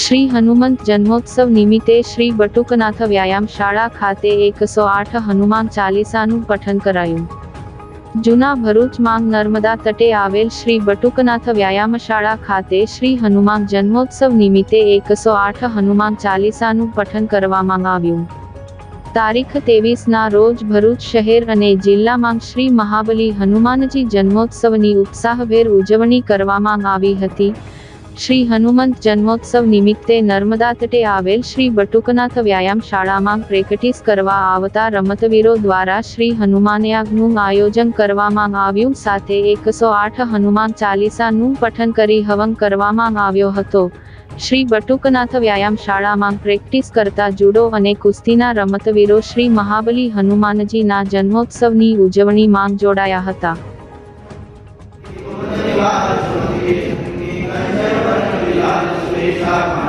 શ્રી હનુમંત જન્મોત્સવ નિમિત્તે શ્રી બટુકનાથ વ્યાયામ શાળા ખાતે 108 હનુમાન ચાલીસાનું પઠન કરાયું. જૂના ભરૂચ માંગ નર્મદા તટે આવેલ શ્રી બટુકનાથ વ્યાયામ શાળા ખાતે શ્રી હનુમાન જન્મોત્સવ નિમિત્તે 108 હનુમાન ચાલીસાનું પઠન કરવામાં આવ્યું. તારીખ 23 ના રોજ ભરૂચ શહેર અને જિલ્લામાં શ્રી મહાબલી હનુમાનજી જન્મોત્સવની ઉત્સાહભેર ઉજવણી કરવામાં આવી હતી. શ્રી હનુમંત જન્મોત્સવ નિમિત્તે નર્મદા તટે આવેલ શ્રી બટુકનાથ વ્યાયામ શાળામાં પ્રેક્ટિસ કરવા આવતા રમતવીરો દ્વારા શ્રી હનુમાનયાગનું આયોજન કરવામાં આવ્યું. સાથે 108 હનુમાન ચાલીસાનું પઠન કરી હવન કરવામાં આવ્યો હતો. શ્રી બટુકનાથ વ્યાયામ શાળામાં પ્રેક્ટિસ કરતા જુડો અને કુસ્તીના રમતવીરો શ્રી મહાબલી હનુમાનજીના જન્મોત્સવની ઉજવણીમાં જોડાયા હતા. Viva